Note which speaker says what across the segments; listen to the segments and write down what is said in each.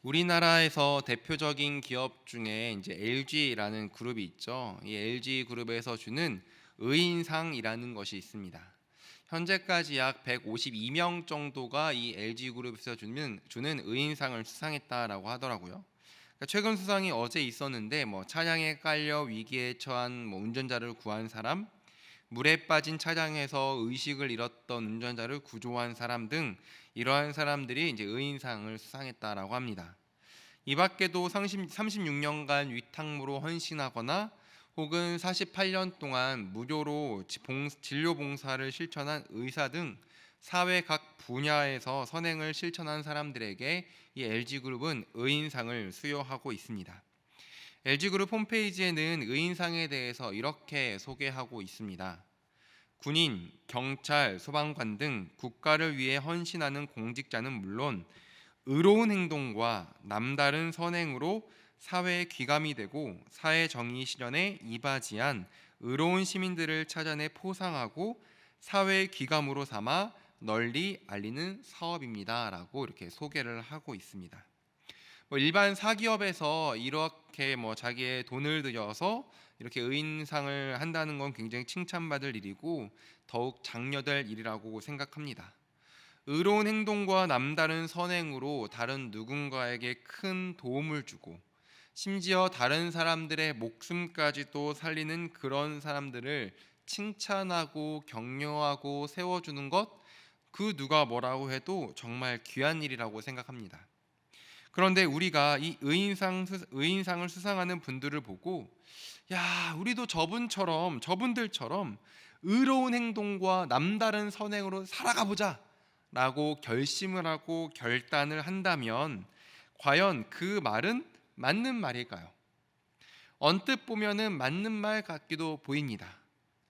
Speaker 1: 우리나라에서 대표적인 기업 중에 이제 LG라는 그룹이 있죠. 이 LG 그룹에서 주는 의인상이라는 것이 있습니다. 현재까지 약 152명 정도가 이 LG 그룹에서 주는 의인상을 수상했다라고 하더라고요. 그러니까 최근 수상이 어제 있었는데 차량에 깔려 위기에 처한 운전자를 구한 사람, 물에 빠진 차량에서 의식을 잃었던 운전자를 구조한 사람 등 이러한 사람들이 이제 의인상을 수상했다라고 합니다. 이 밖에도 36년간 위탁무로 헌신하거나 혹은 48년 동안 무료로 진료 봉사를 실천한 의사 등 사회 각 분야에서 선행을 실천한 사람들에게 이 LG그룹은 의인상을 수여하고 있습니다. LG그룹 홈페이지에는 의인상에 대해서 이렇게 소개하고 있습니다. 군인, 경찰, 소방관 등 국가를 위해 헌신하는 공직자는 물론 의로운 행동과 남다른 선행으로 사회의 귀감이 되고 사회 정의 실현에 이바지한 의로운 시민들을 찾아내 포상하고 사회의 귀감으로 삼아 널리 알리는 사업입니다라고 이렇게 소개를 하고 있습니다. 일반 사기업에서 이렇게 자기의 돈을 들여서 이렇게 의인상을 한다는 건 굉장히 칭찬받을 일이고 더욱 장려될 일이라고 생각합니다. 의로운 행동과 남다른 선행으로 다른 누군가에게 큰 도움을 주고 심지어 다른 사람들의 목숨까지도 살리는 그런 사람들을 칭찬하고 격려하고 세워주는 것, 그 누가 뭐라고 해도 정말 귀한 일이라고 생각합니다. 그런데 우리가 이 의인상을 수상하는 분들을 보고 야, 우리도 저분들처럼 의로운 행동과 남다른 선행으로 살아가 보자 라고 결심을 하고 결단을 한다면 과연 그 말은 맞는 말일까요? 언뜻 보면은 맞는 말 같기도 보입니다.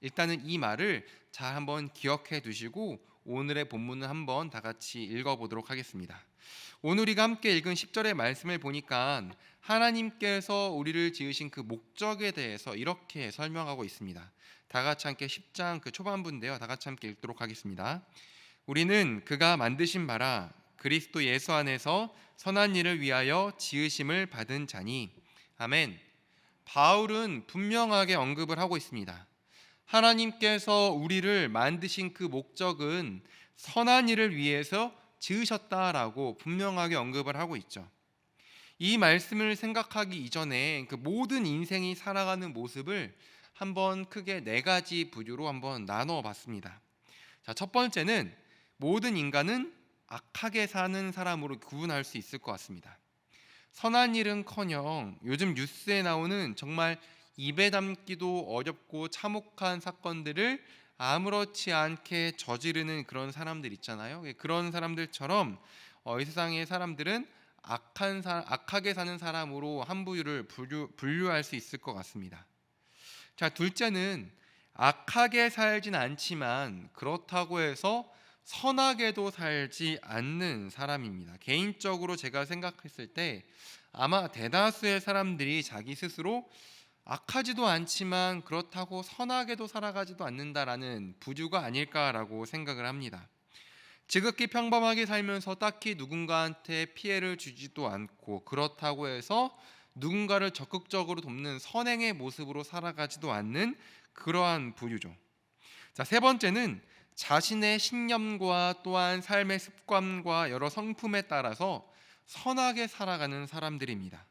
Speaker 1: 일단은 이 말을 잘 한번 기억해 두시고 오늘의 본문을 한번 다 같이 읽어보도록 하겠습니다. 오늘 우리가 함께 읽은 10절의 말씀을 보니까 하나님께서 우리를 지으신 그 목적에 대해서 이렇게 설명하고 있습니다. 다 같이 함께 10장 그 초반부인데요. 다 같이 함께 읽도록 하겠습니다. 우리는 그가 만드신 바라 그리스도 예수 안에서 선한 일을 위하여 지으심을 받은 자니. 아멘. 바울은 분명하게 언급을 하고 있습니다. 하나님께서 우리를 만드신 그 목적은 선한 일을 위해서 지으셨다라고 분명하게 언급을 하고 있죠. 이 말씀을 생각하기 이전에 그 모든 인생이 살아가는 모습을 한번 크게 네 가지 부류로 한번 나눠 봤습니다. 자, 첫 번째는 모든 인간은 악하게 사는 사람으로 구분할 수 있을 것 같습니다. 선한 일은커녕 요즘 뉴스에 나오는 정말 입에 담기도 어렵고 참혹한 사건들을 아무렇지 않게 저지르는 그런 사람들 있잖아요. 그런 사람들처럼 이 세상의 사람들은 악하게 사는 사람으로 한 부류를 분류할 수 있을 것 같습니다. 자, 둘째는 악하게 살진 않지만 그렇다고 해서 선하게도 살지 않는 사람입니다. 개인적으로 제가 생각했을 때 아마 대다수의 사람들이 자기 스스로 악하지도 않지만 그렇다고 선하게도 살아가지도 않는다라는 부류가 아닐까라고 생각을 합니다. 지극히 평범하게 살면서 딱히 누군가한테 피해를 주지도 않고 그렇다고 해서 누군가를 적극적으로 돕는 선행의 모습으로 살아가지도 않는 그러한 부류죠. 자, 세 번째는 자신의 신념과 또한 삶의 습관과 여러 성품에 따라서 선하게 살아가는 사람들입니다.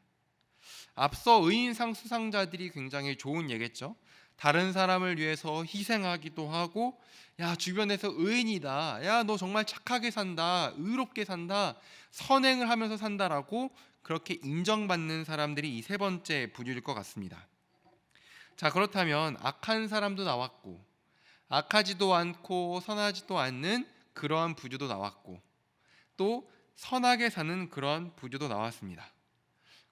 Speaker 1: 앞서 의인상 수상자들이 굉장히 좋은 예겠죠. 다른 사람을 위해서 희생하기도 하고 야, 주변에서 의인이다, 야, 너 정말 착하게 산다, 의롭게 산다, 선행을 하면서 산다라고 그렇게 인정받는 사람들이 이 세 번째 부류일 것 같습니다. 자, 그렇다면 악한 사람도 나왔고 악하지도 않고 선하지도 않는 그러한 부류도 나왔고 또 선하게 사는 그러한 부류도 나왔습니다.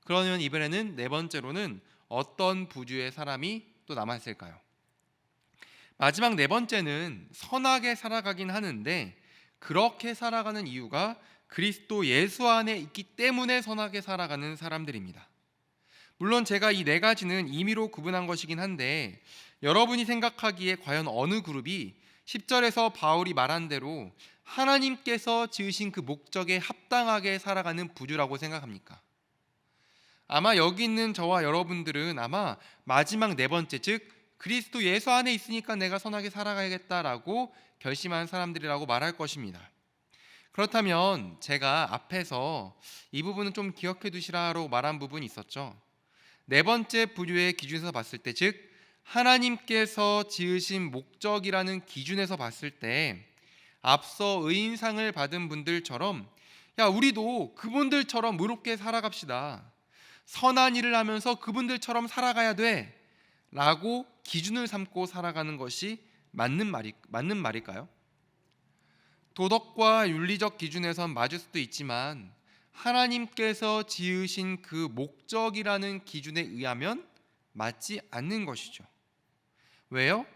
Speaker 1: 그러면 이번에는 네 번째로는 어떤 부류의 사람이 또 남았을까요? 마지막 네 번째는 선하게 살아가긴 하는데 그렇게 살아가는 이유가 그리스도 예수 안에 있기 때문에 선하게 살아가는 사람들입니다. 물론 제가 이 네 가지는 임의로 구분한 것이긴 한데 여러분이 생각하기에 과연 어느 그룹이 10절에서 바울이 말한 대로 하나님께서 지으신 그 목적에 합당하게 살아가는 부류라고 생각합니까? 아마 여기 있는 저와 여러분들은 아마 마지막 네 번째, 즉 그리스도 예수 안에 있으니까 내가 선하게 살아가야겠다라고 결심한 사람들이라고 말할 것입니다. 그렇다면 제가 앞에서 이 부분은 좀 기억해 두시라고 말한 부분이 있었죠. 네 번째 부류의 기준에서 봤을 때, 즉 하나님께서 지으신 목적이라는 기준에서 봤을 때 앞서 의인상을 받은 분들처럼 야, 우리도 그분들처럼 의롭게 살아갑시다, 선한 일을 하면서 그분들처럼 살아가야 돼 라고 기준을 삼고 살아가는 것이 맞는 말일까요? 도덕과 윤리적 기준에선 맞을 수도 있지만 하나님께서 지으신 그 목적이라는 기준에 의하면 맞지 않는 것이죠. 왜요?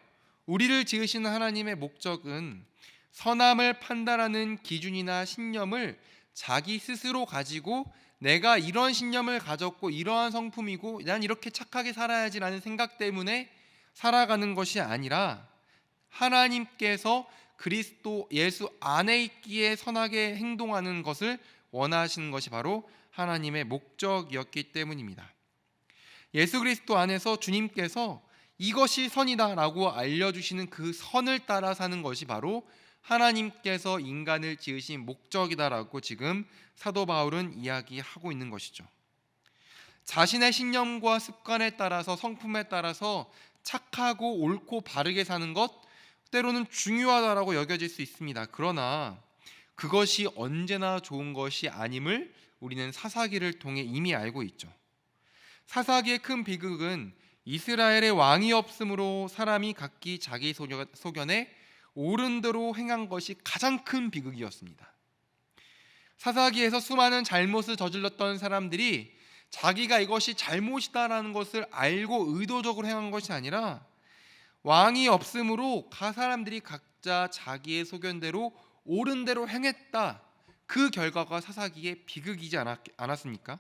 Speaker 1: 우리를 지으신 하나님의 목적은 선함을 판단하는 기준이나 신념을 자기 스스로 가지고 내가 이런 신념을 가졌고 이러한 성품이고 난 이렇게 착하게 살아야지라는 생각 때문에 살아가는 것이 아니라 하나님께서 그리스도 예수 안에 있기에 선하게 행동하는 것을 원하시는 것이 바로 하나님의 목적이었기 때문입니다. 예수 그리스도 안에서 주님께서 이것이 선이다라고 알려주시는 그 선을 따라 사는 것이 바로 하나님께서 인간을 지으신 목적이다라고 지금 사도 바울은 이야기하고 있는 것이죠. 자신의 신념과 습관에 따라서 성품에 따라서 착하고 옳고 바르게 사는 것 때로는 중요하다라고 여겨질 수 있습니다. 그러나 그것이 언제나 좋은 것이 아님을 우리는 사사기를 통해 이미 알고 있죠. 사사기의 큰 비극은 이스라엘의 왕이 없으므로 사람이 각기 자기 소견에 옳은 대로 행한 것이 가장 큰 비극이었습니다. 사사기에서 수많은 잘못을 저질렀던 사람들이 자기가 이것이 잘못이다라는 것을 알고 의도적으로 행한 것이 아니라 왕이 없으므로 그 사람들이 각자 자기의 소견대로 옳은 대로 행했다. 그 결과가 사사기의 비극이지 않았습니까?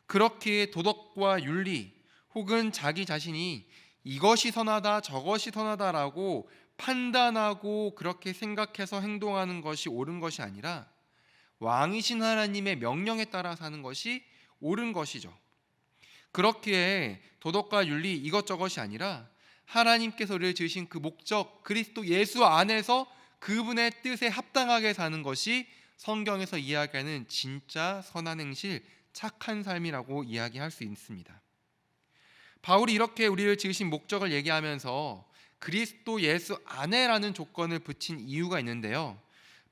Speaker 1: 그렇게 도덕과 윤리 혹은 자기 자신이 이것이 선하다 저것이 선하다라고 판단하고 그렇게 생각해서 행동하는 것이 옳은 것이 아니라 왕이신 하나님의 명령에 따라 사는 것이 옳은 것이죠. 그렇기에 도덕과 윤리 이것저것이 아니라 하나님께서 우리를 지으신 그 목적 그리스도 예수 안에서 그분의 뜻에 합당하게 사는 것이 성경에서 이야기하는 진짜 선한 행실, 착한 삶이라고 이야기할 수 있습니다. 바울이 이렇게 우리를 지으신 목적을 얘기하면서 그리스도 예수 안에라는 조건을 붙인 이유가 있는데요.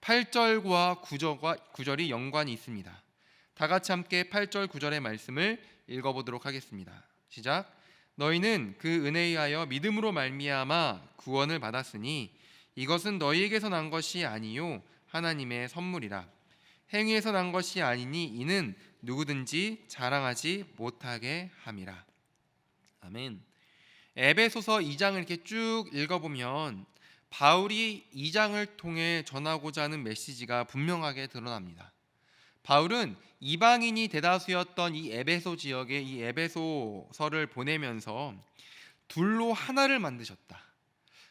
Speaker 1: 8절과 9절이 연관이 있습니다. 다 같이 함께 8절 9절의 말씀을 읽어보도록 하겠습니다. 시작. 너희는 그 은혜에 의하여 믿음으로 말미암아 구원을 받았으니 이것은 너희에게서 난 것이 아니요 하나님의 선물이라. 행위에서 난 것이 아니니 이는 누구든지 자랑하지 못하게 함이라. 아멘. 에베소서 2장을 이렇게 쭉 읽어보면 바울이 2장을 통해 전하고자 하는 메시지가 분명하게 드러납니다. 바울은 이방인이 대다수였던 이 에베소 지역에 이 에베소서를 보내면서 둘로 하나를 만드셨다.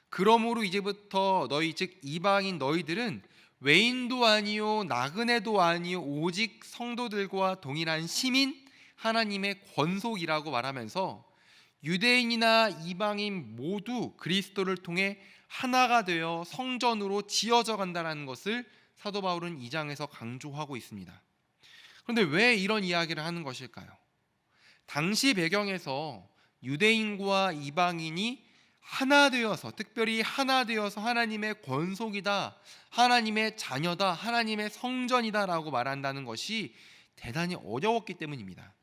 Speaker 1: 그러므로 이제부터 너희 즉 이방인 너희들은 외인도 아니요 나그네도 아니요 오직 성도들과 동일한 시민 하나님의 권속이라고 말하면서 유대인이나 이방인 모두 그리스도를 통해 하나가 되어 성전으로 지어져 간다는 것을 사도 바울은 2장에서 강조하고 있습니다. 그런데 왜 이런 이야기를 하는 것일까요? 당시 배경에서 유대인과 이방인이 하나 되어서 특별히 하나 되어서 하나님의 권속이다, 하나님의 자녀다, 하나님의 성전이다라고 말한다는 것이 대단히 어려웠기 때문입니다.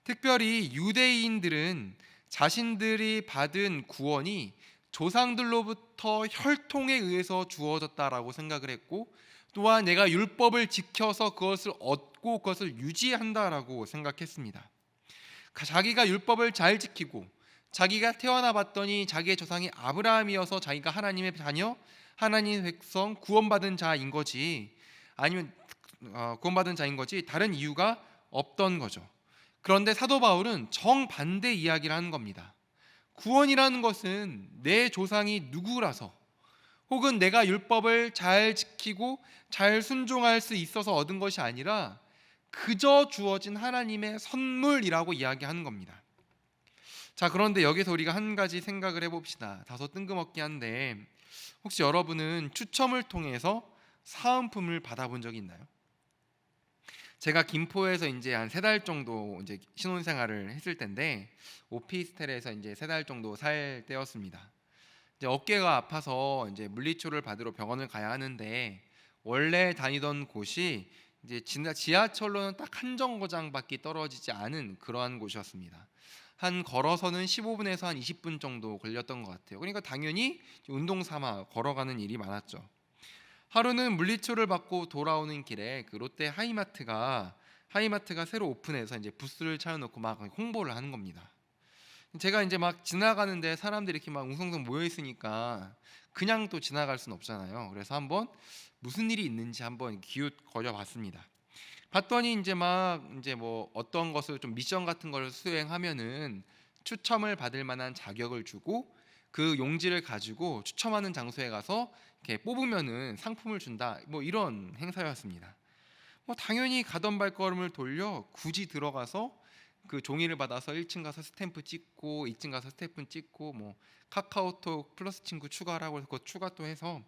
Speaker 1: 특별히 유대인들은 자신들이 받은 구원이 조상들로부터 혈통에 의해서 주어졌다라고 생각을 했고 또한 내가 율법을 지켜서 그것을 얻고 그것을 유지한다라고 생각했습니다. 자기가 율법을 잘 지키고 자기가 태어나 봤더니 자기의 조상이 아브라함이어서 자기가 하나님의 자녀, 하나님의 백성, 구원받은 자인 거지 아니면 구원받은 자인 거지 다른 이유가 없던 거죠. 그런데 사도 바울은 정반대 이야기를 하는 겁니다. 구원이라는 것은 내 조상이 누구라서 혹은 내가 율법을 잘 지키고 잘 순종할 수 있어서 얻은 것이 아니라 그저 주어진 하나님의 선물이라고 이야기하는 겁니다. 자, 그런데 여기서 우리가 한 가지 생각을 해봅시다. 다소 뜬금없긴 한데, 혹시 여러분은 추첨을 통해서 사은품을 받아본 적이 있나요? 제가 김포에서 이제 한 3달 정도 이제 신혼생활을 했을 때인데, 오피스텔에서 이제 3달 정도 살 때였습니다. 이제 어깨가 아파서 이제 물리치료를 받으러 병원을 가야 하는데, 원래 다니던 곳이 이제 지하철로는 딱 한 정거장밖에 떨어지지 않은 그러한 곳이었습니다. 한 걸어서는 15분에서 한 20분 정도 걸렸던 것 같아요. 그러니까 당연히 운동 삼아 걸어가는 일이 많았죠. 하루는 물리치료를 받고 돌아오는 길에 그 롯데 하이마트가 새로 오픈해서 이제 부스를 차려놓고 막 홍보를 하는 겁니다. 제가 이제 막 지나가는데 사람들이 이렇게 막 웅성웅성 모여 있으니까 그냥 또 지나갈 수는 없잖아요. 그래서 한번 무슨 일이 있는지 한번 기웃거려 봤습니다. 봤더니 이제 뭐 어떤 것을 좀 미션 같은 걸 수행하면은 추첨을 받을 만한 자격을 주고 그 용지를 가지고 추첨하는 장소에 가서 이렇게 뽑으면은 상품을 준다. 뭐 이런 행사였습니다. 뭐 당연히 가던 발걸음을 돌려 굳이 들어가서 그 종이를 받아서 1층 가서 스탬프 찍고 2층 가서 스탬프 찍고 뭐 카카오톡 플러스 친구 추가라고 해서 그거 추가 또 해서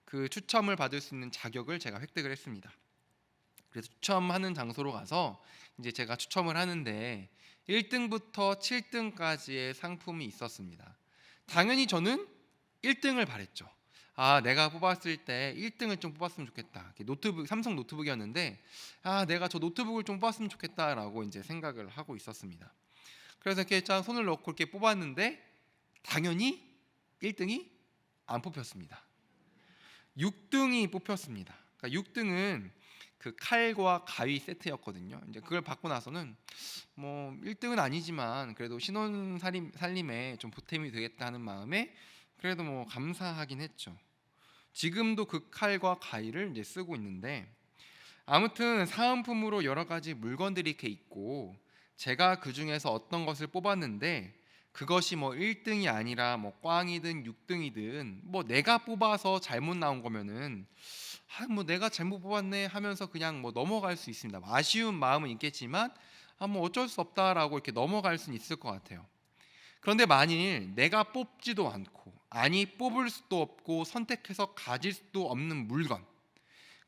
Speaker 1: 그 추첨을 받을 수 있는 자격을 제가 획득을 했습니다. 그래서 추첨하는 장소로 가서 이제 제가 추첨을 하는데 1등부터 7등까지의 상품이 있었습니다. 당연히 저는 1등을 바랬죠. 아, 내가 뽑았을 때 1등을 좀 뽑았으면 좋겠다. 노트북, 삼성 노트북이었는데 아, 내가 저 노트북을 좀 뽑았으면 좋겠다라고 이제 생각을 하고 있었습니다. 그래서 이렇게 쫙 손을 넣고 이렇게 뽑았는데 당연히 1등이 안 뽑혔습니다. 6등이 뽑혔습니다. 그러니까 6등은 그 칼과 가위 세트였거든요. 이제 그걸 받고 나서는 뭐 1등은 아니지만 그래도 신혼 살림에 좀 보탬이 되겠다 하는 마음에 그래도 뭐 감사하긴 했죠. 지금도 그 칼과 가위를 이제 쓰고 있는데, 아무튼 사은품으로 여러 가지 물건들이 이렇게 있고 제가 그 중에서 어떤 것을 뽑았는데 그것이 뭐 1등이 아니라 뭐 꽝이든 6등이든 뭐 내가 뽑아서 잘못 나온 거면은 뭐 내가 잘못 뽑았네 하면서 그냥 뭐 넘어갈 수 있습니다. 아쉬운 마음은 있겠지만 뭐 어쩔 수 없다라고 이렇게 넘어갈 수는 있을 것 같아요. 그런데 만일 내가 뽑지도 않고 아니 뽑을 수도 없고 선택해서 가질 수도 없는 물건,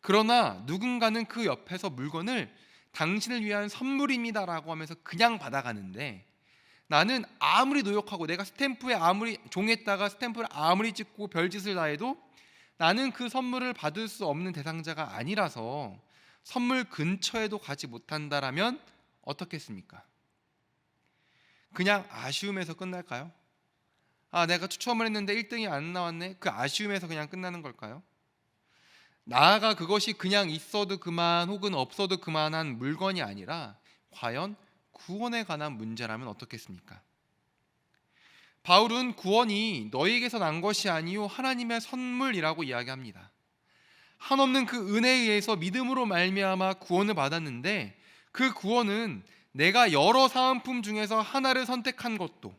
Speaker 1: 그러나 누군가는 그 옆에서 물건을 당신을 위한 선물입니다라고 하면서 그냥 받아가는데, 나는 아무리 노력하고 내가 스탬프에 아무리 종에다가 스탬프를 아무리 찍고 별짓을 다 해도 나는 그 선물을 받을 수 없는 대상자가 아니라서 선물 근처에도 가지 못한다라면 어떻겠습니까? 그냥 아쉬움에서 끝날까요? 아, 내가 추첨을 했는데 1등이 안 나왔네. 그 아쉬움에서 그냥 끝나는 걸까요? 나아가 그것이 그냥 있어도 그만 혹은 없어도 그만한 물건이 아니라 과연 구원에 관한 문제라면 어떻겠습니까? 바울은 구원이 너희에게서 난 것이 아니요 하나님의 선물이라고 이야기합니다. 한없는 그 은혜에 의해서 믿음으로 말미암아 구원을 받았는데, 그 구원은 내가 여러 사은품 중에서 하나를 선택한 것도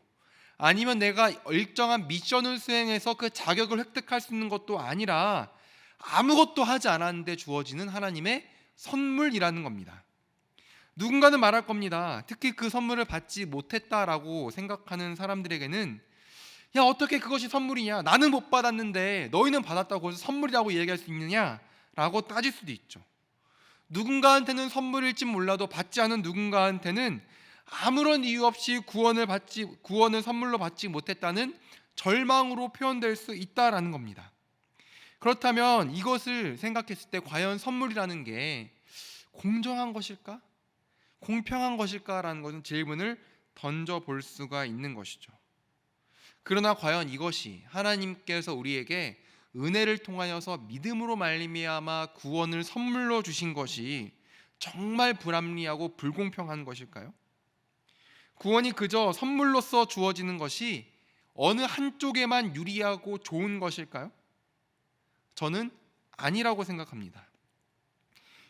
Speaker 1: 아니면 내가 일정한 미션을 수행해서 그 자격을 획득할 수 있는 것도 아니라 아무것도 하지 않았는데 주어지는 하나님의 선물이라는 겁니다. 누군가는 말할 겁니다. 특히 그 선물을 받지 못했다라고 생각하는 사람들에게는 야, 어떻게 그것이 선물이냐? 나는 못 받았는데 너희는 받았다고 해서 선물이라고 얘기할 수 있느냐라고 따질 수도 있죠. 누군가한테는 선물일지 몰라도 받지 않은 누군가한테는 아무런 이유 없이 구원을 선물로 받지 못했다는 절망으로 표현될 수 있다라는 겁니다. 그렇다면 이것을 생각했을 때 과연 선물이라는 게 공정한 것일까? 공평한 것일까라는 것은 질문을 던져볼 수가 있는 것이죠. 그러나 과연 이것이 하나님께서 우리에게 은혜를 통하여서 믿음으로 말미암아 구원을 선물로 주신 것이 정말 불합리하고 불공평한 것일까요? 구원이 그저 선물로서 주어지는 것이 어느 한쪽에만 유리하고 좋은 것일까요? 저는 아니라고 생각합니다.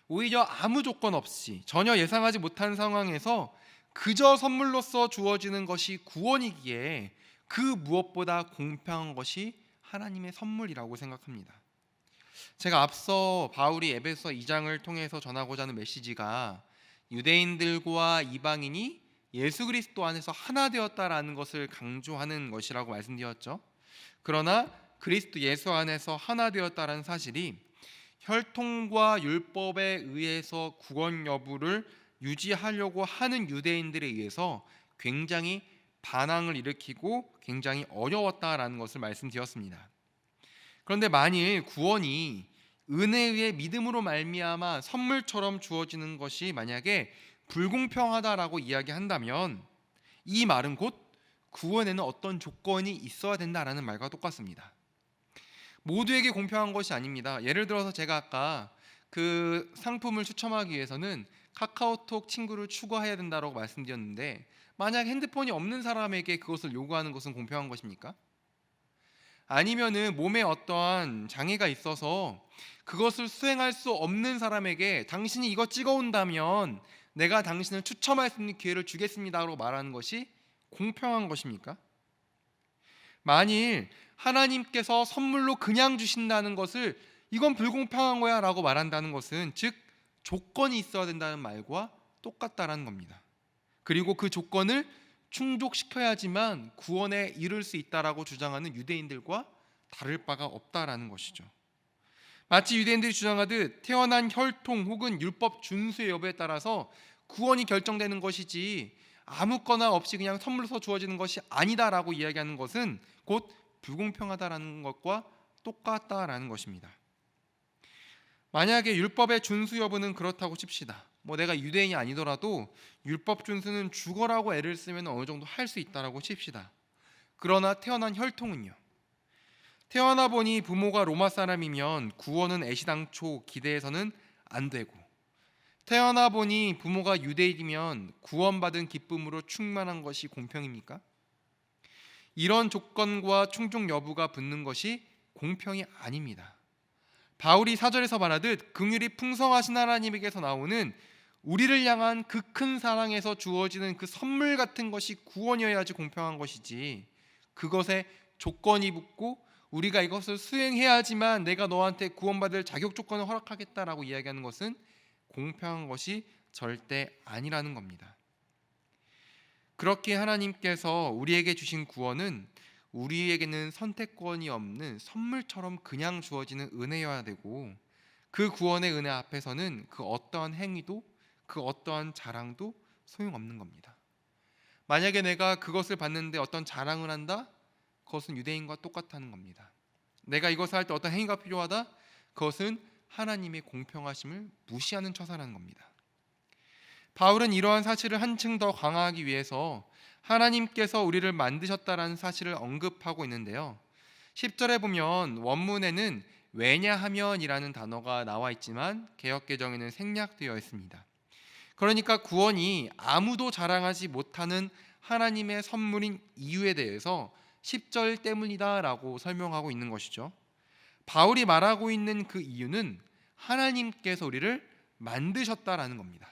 Speaker 1: 오히려 아무 조건 없이 전혀 예상하지 못한 상황에서 그저 선물로서 주어지는 것이 구원이기에 그 무엇보다 공평한 것이 하나님의 선물이라고 생각합니다. 제가 앞서 바울이 에베소 2장을 통해서 전하고자 하는 메시지가 유대인들과 이방인이 예수 그리스도 안에서 하나 되었다라는 것을 강조하는 것이라고 말씀드렸죠. 그러나 그리스도 예수 안에서 하나 되었다라는 사실이 혈통과 율법에 의해서 구원 여부를 유지하려고 하는 유대인들에 의해서 굉장히 반항을 일으키고 굉장히 어려웠다라는 것을 말씀드렸습니다. 그런데 만일 구원이 은혜에 의해 믿음으로 말미암아 선물처럼 주어지는 것이 만약에 불공평하다라고 이야기한다면 이 말은 곧 구원에는 어떤 조건이 있어야 된다라는 말과 똑같습니다. 모두에게 공평한 것이 아닙니다. 예를 들어서 제가 아까 그 상품을 추첨하기 위해서는 카카오톡 친구를 추가해야 된다고 말씀드렸는데 만약 핸드폰이 없는 사람에게 그것을 요구하는 것은 공평한 것입니까? 아니면은 몸에 어떠한 장애가 있어서 그것을 수행할 수 없는 사람에게 당신이 이거 찍어온다면 내가 당신을 추첨할 수 있는 기회를 주겠습니다라고 말하는 것이 공평한 것입니까? 만일 하나님께서 선물로 그냥 주신다는 것을 이건 불공평한 거야 라고 말한다는 것은 즉 조건이 있어야 된다는 말과 똑같다라는 겁니다. 그리고 그 조건을 충족시켜야지만 구원에 이를 수 있다라고 주장하는 유대인들과 다를 바가 없다라는 것이죠. 마치 유대인들이 주장하듯 태어난 혈통 혹은 율법 준수의 여부에 따라서 구원이 결정되는 것이지 아무거나 없이 그냥 선물로 주어지는 것이 아니다라고 이야기하는 것은 곧 불공평하다라는 것과 똑같다라는 것입니다. 만약에 율법의 준수 여부는 그렇다고 칩시다. 내가 유대인이 아니더라도 율법 준수는 죽어라고 애를 쓰면 어느 정도 할 수 있다라고 칩시다. 그러나 태어난 혈통은요. 태어나 보니 부모가 로마 사람이면 구원은 애시당초 기대해서는 안 되고 태어나 보니 부모가 유대인이면 구원받은 기쁨으로 충만한 것이 공평입니까? 이런 조건과 충족 여부가 붙는 것이 공평이 아닙니다. 바울이 4절에서 말하듯 긍휼이 풍성하신 하나님에게서 나오는 우리를 향한 그 큰 사랑에서 주어지는 그 선물 같은 것이 구원이어야지 공평한 것이지 그것에 조건이 붙고 우리가 이것을 수행해야지만 내가 너한테 구원받을 자격 조건을 허락하겠다라고 이야기하는 것은 공평한 것이 절대 아니라는 겁니다. 그렇게 하나님께서 우리에게 주신 구원은 우리에게는 선택권이 없는 선물처럼 그냥 주어지는 은혜여야 되고 그 구원의 은혜 앞에서는 그 어떠한 행위도 그 어떠한 자랑도 소용없는 겁니다. 만약에 내가 그것을 받는데 어떤 자랑을 한다? 그것은 유대인과 똑같다는 겁니다. 내가 이것을 할 때 어떤 행위가 필요하다? 그것은 하나님의 공평하심을 무시하는 처사라는 겁니다. 바울은 이러한 사실을 한층 더 강화하기 위해서 하나님께서 우리를 만드셨다라는 사실을 언급하고 있는데요. 10절에 보면 원문에는 왜냐하면이라는 단어가 나와 있지만 개역개정에는 생략되어 있습니다. 그러니까 구원이 아무도 자랑하지 못하는 하나님의 선물인 이유에 대해서 10절 때문이다라고 설명하고 있는 것이죠. 바울이 말하고 있는 그 이유는 하나님께서 우리를 만드셨다라는 겁니다.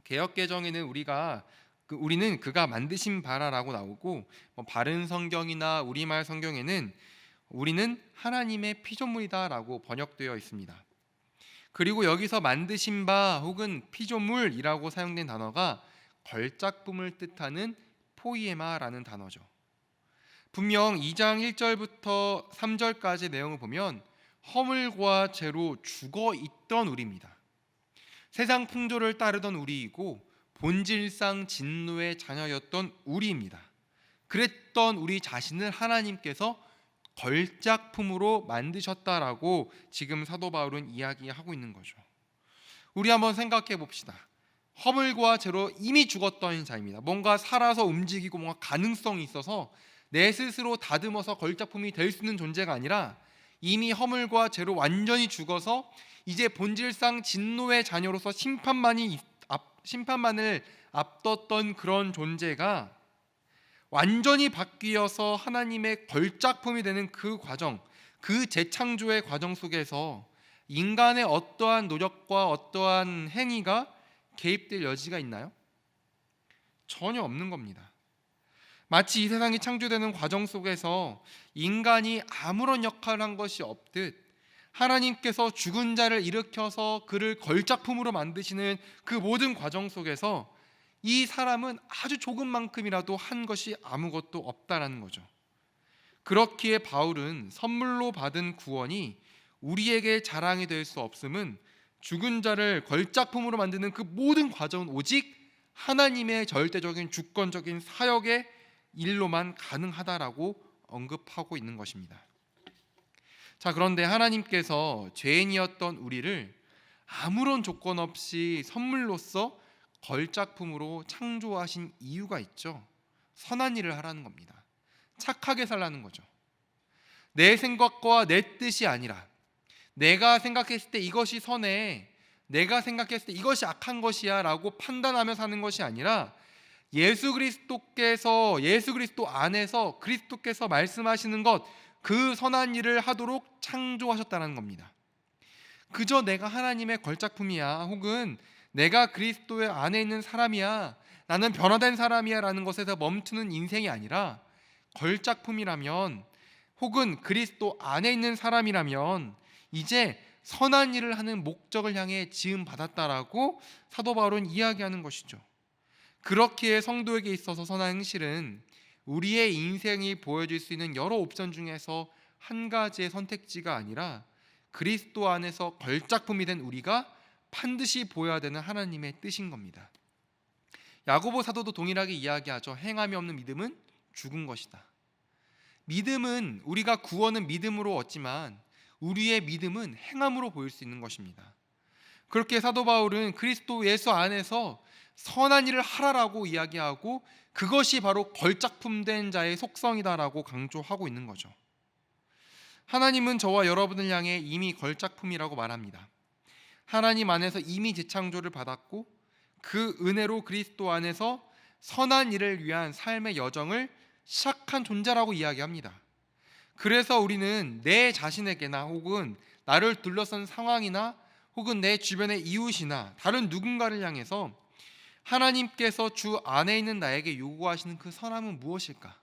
Speaker 1: 개역개정에는 우리는 그가 만드신 바라라고 나오고 바른 성경이나 우리말 성경에는 우리는 하나님의 피조물이다라고 번역되어 있습니다. 그리고 여기서 만드신 바 혹은 피조물이라고 사용된 단어가 걸작품을 뜻하는 포이에마라는 단어죠. 분명 2장 1절부터 3절까지 내용을 보면 허물과 죄로 죽어 있던 우리입니다. 세상 풍조를 따르던 우리이고 본질상 진노의 자녀였던 우리입니다. 그랬던 우리 자신을 하나님께서 걸작품으로 만드셨다라고 지금 사도 바울은 이야기하고 있는 거죠. 우리 한번 생각해 봅시다. 허물과 죄로 이미 죽었던 자입니다. 뭔가 살아서 움직이고 뭔가 가능성이 있어서 내 스스로 다듬어서 걸작품이 될 수 있는 존재가 아니라 이미 허물과 죄로 완전히 죽어서 이제 본질상 진노의 자녀로서 심판만을 앞뒀던 그런 존재가 완전히 바뀌어서 하나님의 걸작품이 되는 그 과정, 그 재창조의 과정 속에서 인간의 어떠한 노력과 어떠한 행위가 개입될 여지가 있나요? 전혀 없는 겁니다. 마치 이 세상이 창조되는 과정 속에서 인간이 아무런 역할을 한 것이 없듯 하나님께서 죽은 자를 일으켜서 그를 걸작품으로 만드시는 그 모든 과정 속에서 이 사람은 아주 조금만큼이라도 한 것이 아무것도 없다라는 거죠. 그렇기에 바울은 선물로 받은 구원이 우리에게 자랑이 될 수 없음은 죽은 자를 걸작품으로 만드는 그 모든 과정은 오직 하나님의 절대적인 주권적인 사역의 일로만 가능하다라고 언급하고 있는 것입니다. 자, 그런데 하나님께서 죄인이었던 우리를 아무런 조건 없이 선물로서 걸작품으로 창조하신 이유가 있죠. 선한 일을 하라는 겁니다. 착하게 살라는 거죠. 내 생각과 내 뜻이 아니라 내가 생각했을 때 이것이 선해, 내가 생각했을 때 이것이 악한 것이야 라고 판단하며 사는 것이 아니라 예수 그리스도 안에서 그리스도께서 말씀하시는 것, 그 선한 일을 하도록 창조하셨다는 겁니다. 그저 내가 하나님의 걸작품이야, 혹은 내가 그리스도의 안에 있는 사람이야, 나는 변화된 사람이야 라는 것에서 멈추는 인생이 아니라 걸작품이라면, 혹은 그리스도 안에 있는 사람이라면 이제 선한 일을 하는 목적을 향해 지음 받았다라고 사도 바울은 이야기하는 것이죠. 그렇기에 성도에게 있어서 선한 행실은 우리의 인생이 보여줄 수 있는 여러 옵션 중에서 한 가지의 선택지가 아니라 그리스도 안에서 걸작품이 된 우리가 반드시 보여야 되는 하나님의 뜻인 겁니다. 야고보 사도도 동일하게 이야기하죠. 행함이 없는 믿음은 죽은 것이다. 믿음은, 우리가 구원은 믿음으로 얻지만 우리의 믿음은 행함으로 보일 수 있는 것입니다. 그렇게 사도 바울은 그리스도 예수 안에서 선한 일을 하라라고 이야기하고 그것이 바로 걸작품된 자의 속성이다라고 강조하고 있는 거죠. 하나님은 저와 여러분을 향해 이미 걸작품이라고 말합니다. 하나님 안에서 이미 재창조를 받았고 그 은혜로 그리스도 안에서 선한 일을 위한 삶의 여정을 시작한 존재라고 이야기합니다. 그래서 우리는 내 자신에게나 혹은 나를 둘러싼 상황이나 혹은 내 주변의 이웃이나 다른 누군가를 향해서 하나님께서 주 안에 있는 나에게 요구하시는 그 선함은 무엇일까?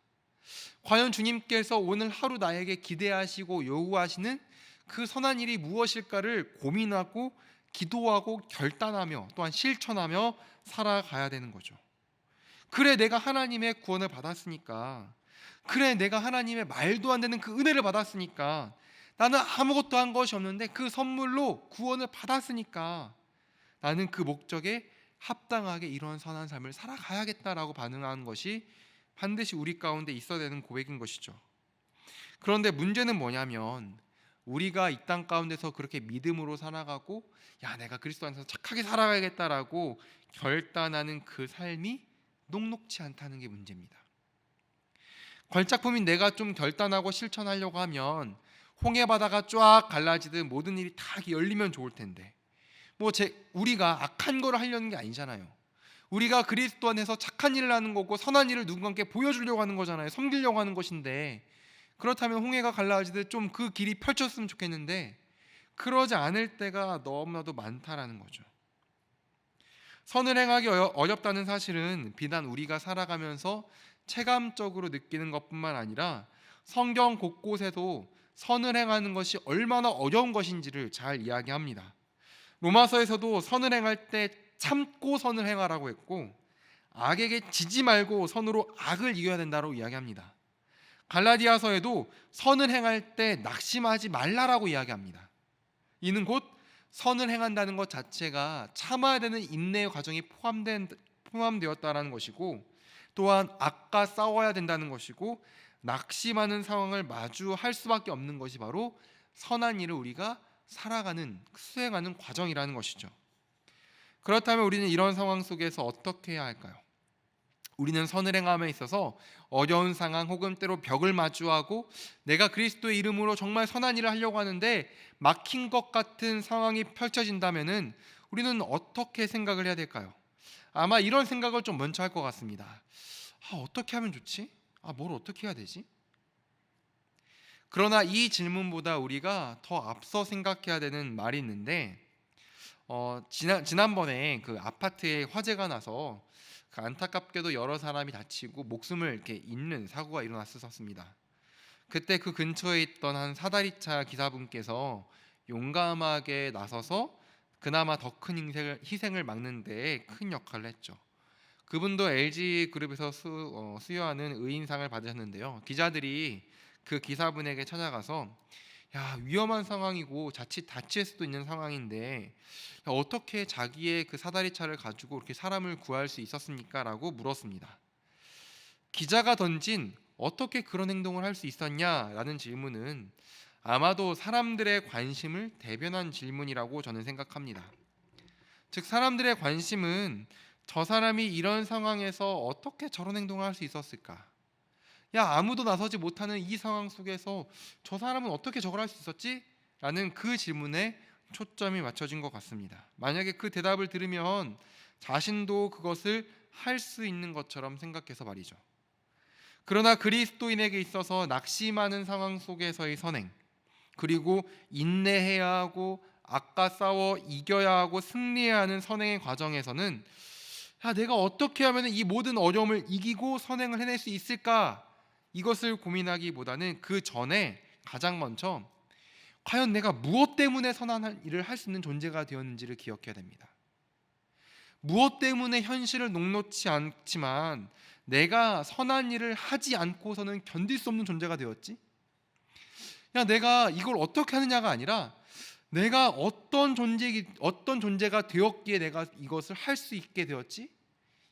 Speaker 1: 과연 주님께서 오늘 하루 나에게 기대하시고 요구하시는 그 선한 일이 무엇일까를 고민하고 기도하고 결단하며 또한 실천하며 살아가야 되는 거죠. 그래, 내가 하나님의 구원을 받았으니까, 그래, 내가 하나님의 말도 안 되는 그 은혜를 받았으니까, 나는 아무것도 한 것이 없는데 그 선물로 구원을 받았으니까 나는 그 목적에 합당하게 이런 선한 삶을 살아가야겠다라고 반응하는 것이 반드시 우리 가운데 있어야 되는 고백인 것이죠. 그런데 문제는 뭐냐면 우리가 이 땅 가운데서 그렇게 믿음으로 살아가고 내가 그리스도 안에서 착하게 살아가야겠다라고 결단하는 그 삶이 녹록치 않다는 게 문제입니다. 걸작품인 내가 좀 결단하고 실천하려고 하면 홍해 바다가 쫙 갈라지듯 모든 일이 다 열리면 좋을 텐데 우리가 악한 걸 하려는 게 아니잖아요. 우리가 그리스도 안에서 착한 일을 하는 거고 선한 일을 누군가께 보여주려고 하는 거잖아요. 섬기려고 하는 것인데, 그렇다면 홍해가 갈라지듯 좀 그 길이 펼쳤으면 좋겠는데 그러지 않을 때가 너무나도 많다라는 거죠. 선을 행하기 어렵다는 사실은 비단 우리가 살아가면서 체감적으로 느끼는 것뿐만 아니라 성경 곳곳에도 선을 행하는 것이 얼마나 어려운 것인지를 잘 이야기합니다. 로마서에서도 선을 행할 때 참고 선을 행하라고 했고 악에게 지지 말고 선으로 악을 이겨야 된다고 이야기합니다. 갈라디아서에도 선을 행할 때 낙심하지 말라라고 이야기합니다. 이는 곧 선을 행한다는 것 자체가 참아야 되는 인내의 과정이 포함되었다라는 것이고, 또한 악과 싸워야 된다는 것이고, 낙심하는 상황을 마주할 수밖에 없는 것이 바로 선한 일을 우리가 수행하는 과정이라는 것이죠. 그렇다면 우리는 이런 상황 속에서 어떻게 해야 할까요? 우리는 선을 행함에 있어서 어려운 상황 혹은 때로 벽을 마주하고 내가 그리스도의 이름으로 정말 선한 일을 하려고 하는데 막힌 것 같은 상황이 펼쳐진다면은 우리는 어떻게 생각을 해야 될까요? 아마 이런 생각을 좀 먼저 할 것 같습니다. 어떻게 하면 좋지? 뭘 어떻게 해야 되지? 그러나 이 질문보다 우리가 더 앞서 생각해야 되는 말이 있는데, 지난번에 그 아파트에 화재가 나서 그 안타깝게도 여러 사람이 다치고 목숨을 이렇게 잃는 사고가 일어났었습니다. 그때 그 근처에 있던 한 사다리차 기사분께서 용감하게 나서서 그나마 더 큰 희생을 막는 데에 큰 역할을 했죠. 그분도 LG 그룹에서 수여하는 의인상을 받으셨는데요. 기자들이 그 기사분에게 찾아가서 야, 위험한 상황이고 자칫 다칠 수도 있는 상황인데 어떻게 자기의 그 사다리차를 가지고 이렇게 사람을 구할 수 있었습니까? 라고 물었습니다. 기자가 던진 어떻게 그런 행동을 할 수 있었냐라는 질문은 아마도 사람들의 관심을 대변한 질문이라고 저는 생각합니다. 즉 사람들의 관심은 저 사람이 이런 상황에서 어떻게 저런 행동을 할 수 있었을까? 야, 아무도 나서지 못하는 이 상황 속에서 저 사람은 어떻게 저걸 할 수 있었지? 라는 그 질문에 초점이 맞춰진 것 같습니다. 만약에 그 대답을 들으면 자신도 그것을 할 수 있는 것처럼 생각해서 말이죠. 그러나 그리스도인에게 있어서 낙심하는 상황 속에서의 선행, 그리고 인내해야 하고 악과 싸워 이겨야 하고 승리해야 하는 선행의 과정에서는 야, 내가 어떻게 하면 이 모든 어려움을 이기고 선행을 해낼 수 있을까? 이것을 고민하기보다는 그 전에 가장 먼저 과연 내가 무엇 때문에 선한 일을 할 수 있는 존재가 되었는지를 기억해야 됩니다. 무엇 때문에 현실을 녹록치 않지만 내가 선한 일을 하지 않고서는 견딜 수 없는 존재가 되었지? 야, 내가 이걸 어떻게 하느냐가 아니라 내가 어떤 존재가 되었기에 내가 이것을 할 수 있게 되었지?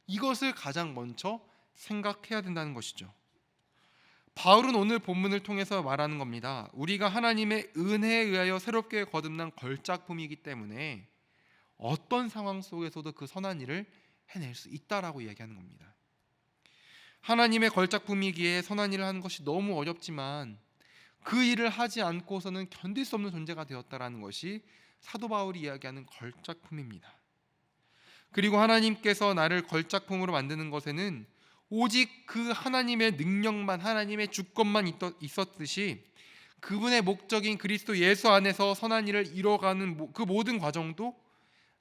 Speaker 1: 이것을 가장 먼저 생각해야 된다는 것이죠. 바울은 오늘 본문을 통해서 말하는 겁니다. 우리가 하나님의 은혜에 의하여 새롭게 거듭난 걸작품이기 때문에 어떤 상황 속에서도 그 선한 일을 해낼 수 있다라고 이야기하는 겁니다. 하나님의 걸작품이기에 선한 일을 하는 것이 너무 어렵지만 그 일을 하지 않고서는 견딜 수 없는 존재가 되었다라는 것이 사도 바울이 이야기하는 걸작품입니다. 그리고 하나님께서 나를 걸작품으로 만드는 것에는 오직 그 하나님의 능력만, 하나님의 주권만 있었듯이 그분의 목적인 그리스도 예수 안에서 선한 일을 이뤄가는 그 모든 과정도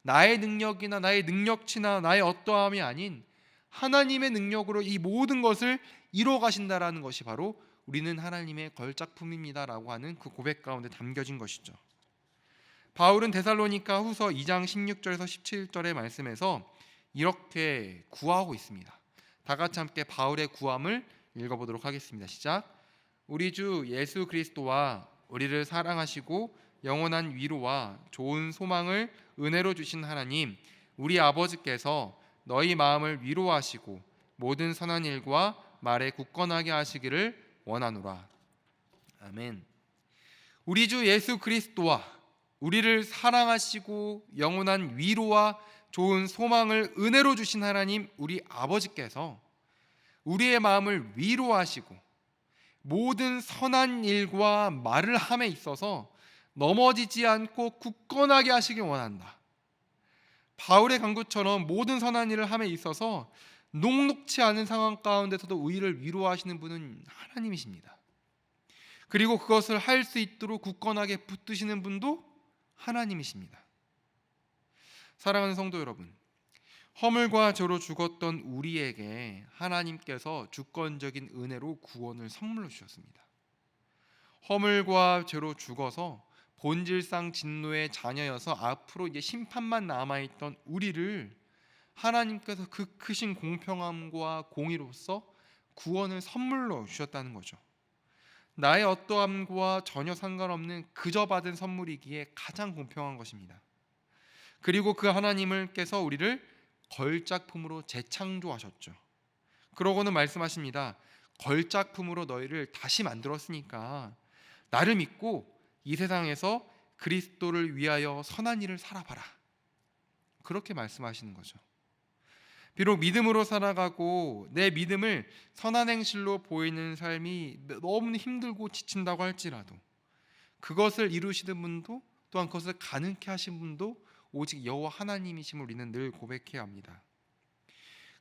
Speaker 1: 나의 능력이나 나의 능력치나 나의 어떠함이 아닌 하나님의 능력으로 이 모든 것을 이뤄 가신다라는 것이 바로 우리는 하나님의 걸작품입니다라고 하는 그 고백 가운데 담겨진 것이죠. 바울은 데살로니가 후서 2장 16절에서 17절의 말씀에서 이렇게 구하고 있습니다. 다 같이 함께 바울의 구함을 읽어보도록 하겠습니다. 시작. 우리 주 예수 그리스도와 우리를 사랑하시고 영원한 위로와 좋은 소망을 은혜로 주신 하나님 우리 아버지께서 너희 마음을 위로하시고 모든 선한 일과 말에 굳건하게 하시기를 원하노라. 아멘. 우리 주 예수 그리스도와 우리를 사랑하시고 영원한 위로와 좋은 소망을 은혜로 주신 하나님 우리 아버지께서 우리의 마음을 위로하시고 모든 선한 일과 말을 함에 있어서 넘어지지 않고 굳건하게 하시길 원한다. 바울의 간구처럼 모든 선한 일을 함에 있어서 녹록치 않은 상황 가운데서도 우리를 위로하시는 분은 하나님이십니다. 그리고 그것을 할 수 있도록 굳건하게 붙드시는 분도 하나님이십니다. 사랑하는 성도 여러분, 허물과 죄로 죽었던 우리에게 하나님께서 주권적인 은혜로 구원을 선물로 주셨습니다. 허물과 죄로 죽어서 본질상 진노의 자녀여서 앞으로 이제 심판만 남아있던 우리를 하나님께서 그 크신 공평함과 공의로서 구원을 선물로 주셨다는 거죠. 나의 어떠함과 전혀 상관없는 그저 받은 선물이기에 가장 공평한 것입니다. 그리고 그 하나님께서 우리를 걸작품으로 재창조하셨죠. 그러고는 말씀하십니다. 걸작품으로 너희를 다시 만들었으니까 나를 믿고 이 세상에서 그리스도를 위하여 선한 일을 살아봐라. 그렇게 말씀하시는 거죠. 비록 믿음으로 살아가고 내 믿음을 선한 행실로 보이는 삶이 너무 힘들고 지친다고 할지라도 그것을 이루시는 분도 또한 그것을 가능케 하신 분도 오직 여호와 하나님이심을 우리는 늘 고백해야 합니다.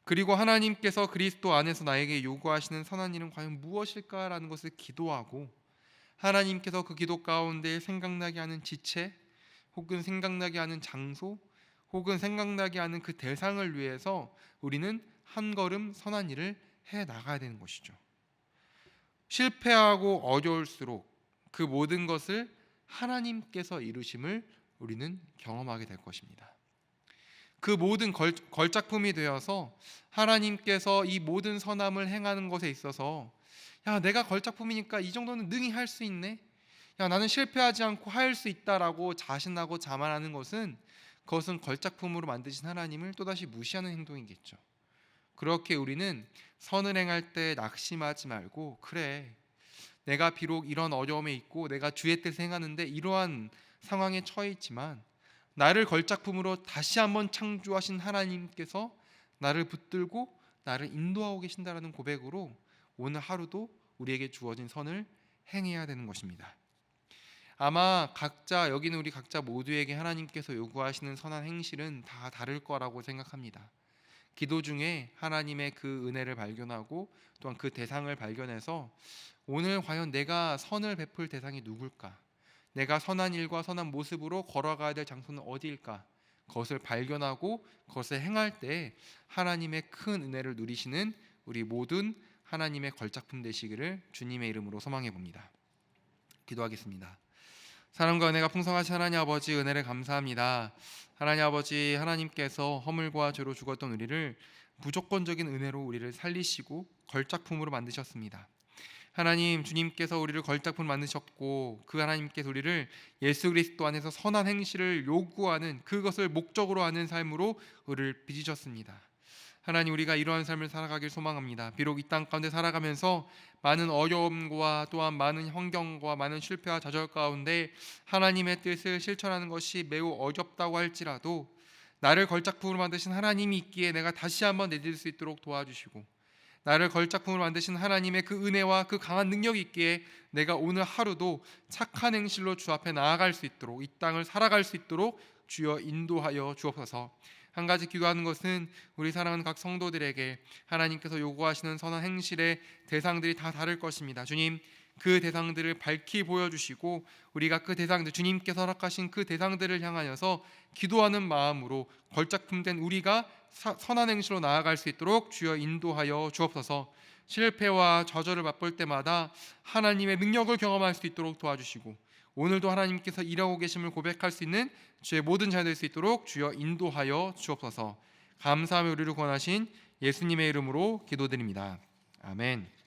Speaker 1: 그리고 하나님께서 그리스도 안에서 나에게 요구하시는 선한 일은 과연 무엇일까라는 것을 기도하고 하나님께서 그 기도 가운데 생각나게 하는 지체, 혹은 생각나게 하는 장소, 혹은 생각나게 하는 그 대상을 위해서 우리는 한 걸음 선한 일을 해 나가야 되는 것이죠. 실패하고 어려울수록 그 모든 것을 하나님께서 이루심을 우리는 경험하게 될 것입니다. 그 모든 걸작품이 되어서 하나님께서 이 모든 선함을 행하는 것에 있어서 야, 내가 걸작품이니까 이 정도는 능히 할 수 있네, 야, 나는 실패하지 않고 할 수 있다라고 자신하고 자만하는 것은, 그것은 걸작품으로 만드신 하나님을 또다시 무시하는 행동이겠죠. 그렇게 우리는 선을 행할 때 낙심하지 말고, 그래, 내가 비록 이런 어려움에 있고 내가 주의 뜻을 행하는데 이러한 상황에 처해 있지만 나를 걸작품으로 다시 한번 창조하신 하나님께서 나를 붙들고 나를 인도하고 계신다라는 고백으로 오늘 하루도 우리에게 주어진 선을 행해야 되는 것입니다. 아마 각자, 여기는 우리 각자 모두에게 하나님께서 요구하시는 선한 행실은 다 다를 거라고 생각합니다. 기도 중에 하나님의 그 은혜를 발견하고 또한 그 대상을 발견해서 오늘 과연 내가 선을 베풀 대상이 누굴까? 내가 선한 일과 선한 모습으로 걸어가야 될 장소는 어디일까? 그것을 발견하고 그것을 행할 때 하나님의 큰 은혜를 누리시는 우리 모든 하나님의 걸작품 되시기를 주님의 이름으로 소망해 봅니다. 기도하겠습니다. 사랑과 은혜가 풍성하신 하나님 아버지, 은혜를 감사합니다. 하나님 아버지, 하나님께서 허물과 죄로 죽었던 우리를 무조건적인 은혜로 우리를 살리시고 걸작품으로 만드셨습니다. 하나님, 주님께서 우리를 걸작품 만드셨고 그 하나님께서 우리를 예수 그리스도 안에서 선한 행실을 요구하는, 그것을 목적으로 하는 삶으로 우리를 빚으셨습니다. 하나님, 우리가 이러한 삶을 살아가길 소망합니다. 비록 이 땅 가운데 살아가면서 많은 어려움과 또한 많은 환경과 많은 실패와 좌절 가운데 하나님의 뜻을 실천하는 것이 매우 어렵다고 할지라도 나를 걸작품으로 만드신 하나님이 있기에 내가 다시 한번 내딜 수 있도록 도와주시고, 나를 걸작품으로 만드신 하나님의 그 은혜와 그 강한 능력이 있기에 내가 오늘 하루도 착한 행실로 주 앞에 나아갈 수 있도록, 이 땅을 살아갈 수 있도록 주여 인도하여 주옵소서. 한 가지 기도하는 것은 우리 사랑하는 각 성도들에게 하나님께서 요구하시는 선한 행실의 대상들이 다 다를 것입니다. 주님, 그 대상들을 밝히 보여주시고 우리가 그 대상들, 주님께서 허락하신 그 대상들을 향하여서 기도하는 마음으로 걸작품된 우리가 선한 행실로 나아갈 수 있도록 주여 인도하여 주옵소서. 실패와 좌절을 맛볼 때마다 하나님의 능력을 경험할 수 있도록 도와주시고 오늘도 하나님께서 일하고 계심을 고백할 수 있는 주의 모든 자녀 될 수 있도록 주여 인도하여 주옵소서. 감사하며 우리를 구원하신 예수님의 이름으로 기도드립니다. 아멘.